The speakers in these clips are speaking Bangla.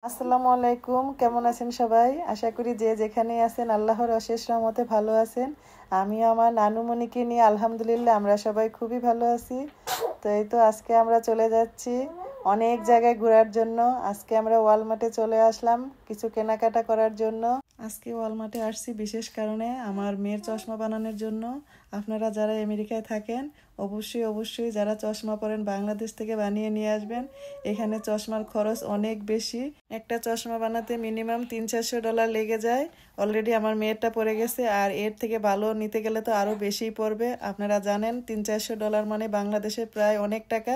আসসালামু আলাইকুম, কেমন আছেন সবাই? আশা করি যে যেখানে আছেন আল্লাহর অশেষ রহমতে ভালো আছেন। আমি আমার নানুমণিকে নিয়ে আলহামদুলিল্লাহ আমরা সবাই খুবই ভালো আছি। তো এই তো আজকে আমরা চলে যাচ্ছি অনেক জায়গায় ঘোরার জন্য। আজকে আমরা ওয়ালমার্টে চলে আসলাম কিছু কেনাকাটা করার জন্য। আজকে ওয়ালমার্টে আসছি বিশেষ কারণে আমার মেয়ের চশমা বানানোর জন্য। আপনারা যারা আমেরিকায় থাকেন অবশ্যই যারা চশমা পরেন বাংলাদেশ থেকে বানিয়ে নিয়ে আসবেন। এখানে চশমার খরচ অনেক বেশি। একটা চশমা বানাতে মিনিমাম $300-400 লেগে যায়। অলরেডি আমার মেয়েরটা পড়ে গেছে, আর এর থেকে ভালো নিতে গেলে তো আরও বেশিই পড়বে। আপনারা জানেন $300-400 মানে বাংলাদেশে প্রায় অনেক টাকা।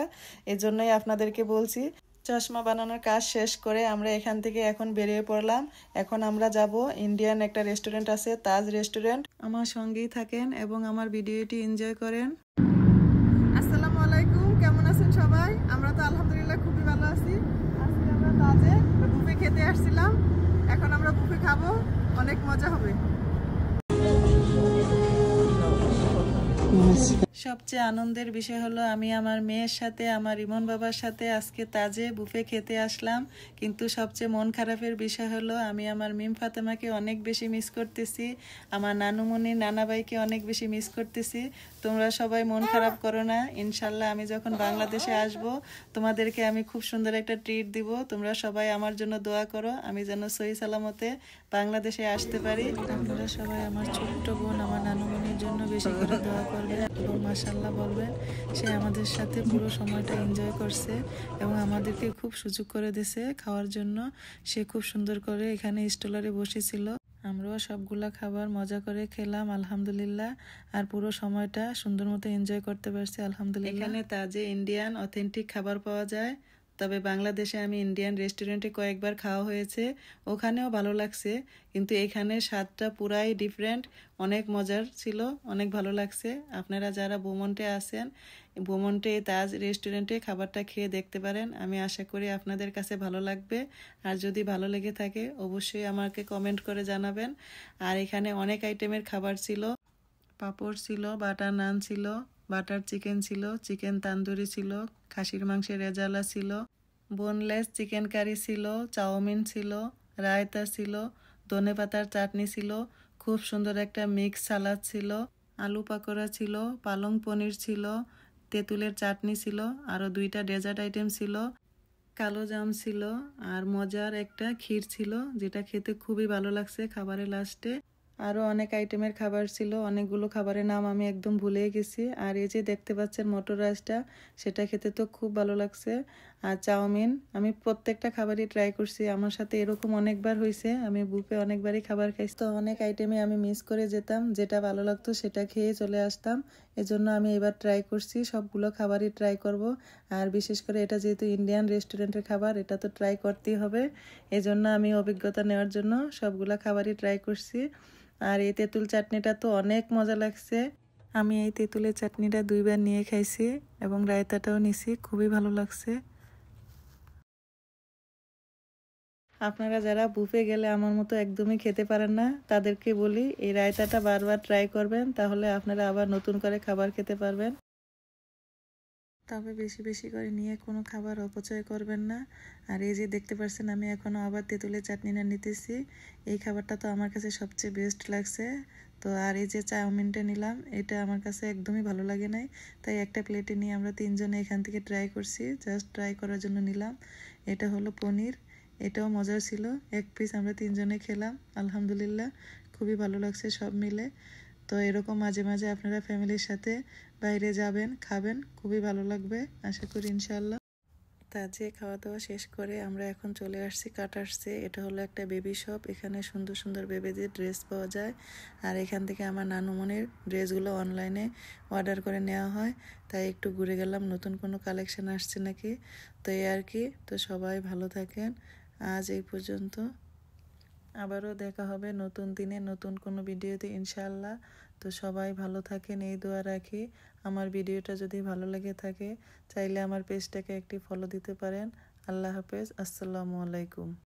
এজন্যই আপনাদেরকে বলছি। চশমা বানানোর কাজ শেষ করে আমরা এখান থেকে এখন বেরিয়ে পড়লাম। এখন আমরা যাব ইন্ডিয়ান একটা রেস্টুরেন্ট আছে, তাজ রেস্টুরেন্ট। আমার সঙ্গেই থাকেন এবং আমার ভিডিওটি এনজয় করেন। আসসালামু আলাইকুম, কেমন আছেন সবাই? আমরা তো আলহামদুলিল্লাহ খুবই ভালো আছি। আজকে আমরা তাজে বুফে খেতে আসছিলাম। এখন আমরা বুফে খাবো, অনেক মজা হবে। সবচেয়ে আনন্দের বিষয় হলো আমি আমার মেয়ের সাথে আমার ইমন বাবার সাথে আজকে তাজে বুফে খেতে আসলাম। কিন্তু সবচেয়ে মন খারাপের বিষয় হলো আমি আমার মিম ফাতেমাকে অনেক বেশি মিস করতেছি, আমার নানুমণি নানাবাইকে অনেক বেশি মিস করতেছি। তোমরা সবাই মন খারাপ করো না, ইনশাল্লাহ আমি যখন বাংলাদেশে আসব তোমাদেরকে আমি খুব সুন্দর একটা ট্রিট দিব। তোমরা সবাই আমার জন্য দোয়া করো, আমি যেন সহি সালামতে বাংলাদেশে আসতে পারি। আপনারা সবাই আমার ছোট্ট বোন আমার নানুমণির জন্য বেশি করে দোয়া করবেন এবং মাশাআল্লাহ বলবেন। সে আমাদের সাথে পুরো সময়টা এনজয় করছে এবং আমাদেরকে খুব সুযোগ করে দিয়েছে খাওয়ার জন্য। সে খুব সুন্দর করে এখানে স্টলারে বসেছিল, আমরাও সবগুলা খাবার মজা করে খেলাম আলহামদুলিল্লাহ। আর পুরো সময়টা সুন্দর মতো এনজয় করতে পারছি আলহামদুলিল্লাহ। এখানে তাজে ইন্ডিয়ান অথেন্টিক খাবার পাওয়া যায়। তবে বাংলাদেশে আমি ইন্ডিয়ান রেস্টুরেন্টে কয়েকবার খাওয়া হয়েছে, ওখানেও ভালো লাগছে, কিন্তু এখানে স্বাদটা পুরাই ডিফারেন্ট। অনেক মজার ছিল, অনেক ভালো লাগছে। আপনারা যারা বোমন্টে আছেন, বোমন্টে তাজ রেস্টুরেন্টে খাবারটা খেয়ে দেখতে পারেন। আমি আশা করি আপনাদের কাছে ভালো লাগবে। আর যদি ভালো লেগে থাকে অবশ্যই আমাকে কমেন্ট করে জানাবেন। আর এখানে অনেক আইটেমের খাবার ছিল, পাঁপড় ছিল, বাটার নান ছিল, বাটার চিকেন ছিল, চিকেন তান্দুরি ছিল, খাসির মাংসের রেজালা ছিল, বোনলেস চিকেন কারি ছিল, চাউমিন ছিল, রায়তা ছিল, ধনেপাতার চাটনি ছিল, খুব সুন্দর একটা মিক্স সালাদ ছিল, আলু পাকোড়া ছিল, পালং পনির ছিল, তেঁতুলের চাটনি ছিল, আরও 2টা ডেজার্ট আইটেম ছিল, কালো জাম ছিল, আর মজার একটা ক্ষীর ছিল যেটা খেতে খুবই ভালো লাগছে খাবারের লাস্টে। আরও অনেক আইটেমের খাবার ছিল, অনেকগুলো খাবারের নাম আমি একদম ভুলে গেছি। আর এই যে দেখতে পাচ্ছেন মটর রাইসটা, সেটা খেতে তো খুব ভালো লাগছে। আর চাউমিন, আমি প্রত্যেকটা খাবারই ট্রাই করছি। আমার সাথে এরকম অনেকবার হয়েছে, আমি বুফে অনেকবারই খাবার খাইছি, তো অনেক আইটেমে আমি মিস করে যেতাম, যেটা ভালো লাগতো সেটা খেয়ে চলে আসতাম। এজন্য আমি এবার ট্রাই করছি, সবগুলো খাবারই ট্রাই করব। আর বিশেষ করে এটা যেহেতু ইন্ডিয়ান রেস্টুরেন্টের খাবার, এটা তো ট্রাই করতেই হবে। এজন্য আমি অভিজ্ঞতা নেওয়ার জন্য সবগুলো খাবারই ট্রাই করছি। আর এই তেঁতুল চাটনিটা তো অনেক মজা লাগছে। আমি এই তেঁতুলের চাটনিটা 2বার নিয়ে খাইছি এবং রায়তাটাও নিছি, খুবই ভালো লাগছে। আপনারা যারা বুফে গেলে আমার মতো একদমই খেতে পারেন না, তাদেরকে বলি এই রায়তাটা বারবার ট্রাই করবেন, তাহলে আপনারা আবার নতুন করে খাবার খেতে পারবেন। তবে বেশি বেশি করে নিয়ে কোনো খাবার অপচয় করবেন না। আর এই যে দেখতে পাচ্ছেন আমি এখনও আবার তেঁতুলের চাটনিটা নিতেছি। এই খাবারটা তো আমার কাছে সবচেয়ে বেস্ট লাগছে। তো আর এই যে চাউমিনটা নিলাম, এটা আমার কাছে একদমই ভালো লাগে নাই, তাই একটা প্লেটে নিয়ে আমরা 3জনে এখান থেকে ট্রাই করছি, জাস্ট ট্রাই করার জন্য নিলাম। এটা হলো পনির, এটাও মজার ছিল। 1 পিস আমরা 3জনে খেলাম আলহামদুলিল্লাহ, খুবই ভালো লাগছে সব মিলে। তো এরকম মাঝে মাঝে আপনারা ফ্যামিলির সাথে বাইরে যাবেন, খাবেন, খুবই ভালো লাগবে আশা করি ইনশাআল্লাহ। তাজে খাওয়া দাওয়া শেষ করে আমরা এখন চলে আসছি কাটার্সে। এটা হলো একটা বেবি শপ, এখানে সুন্দর সুন্দর বেবিদের ড্রেস পাওয়া যায়। আর এখান থেকে আমার নানুমণির ড্রেসগুলো অনলাইনে অর্ডার করে নেওয়া হয়, তাই একটু ঘুরে গেলাম নতুন কোনো কালেকশন আসছে নাকি। তো এই আর কি। তো সবাই ভালো থাকেন, আজ এই পর্যন্ত। আবারও দেখা হবে নতুন দিনে নতুন কোনো ভিডিওতে ইনশাআল্লাহ। তো সবাই ভালো থাকেন এই দোয়া রাখি। আমার ভিডিওটা যদি ভালো লেগে থাকে চাইলে আমার পেজটাকে একটি ফলো দিতে পারেন। আল্লাহ হাফেজ, আসসালামু আলাইকুম।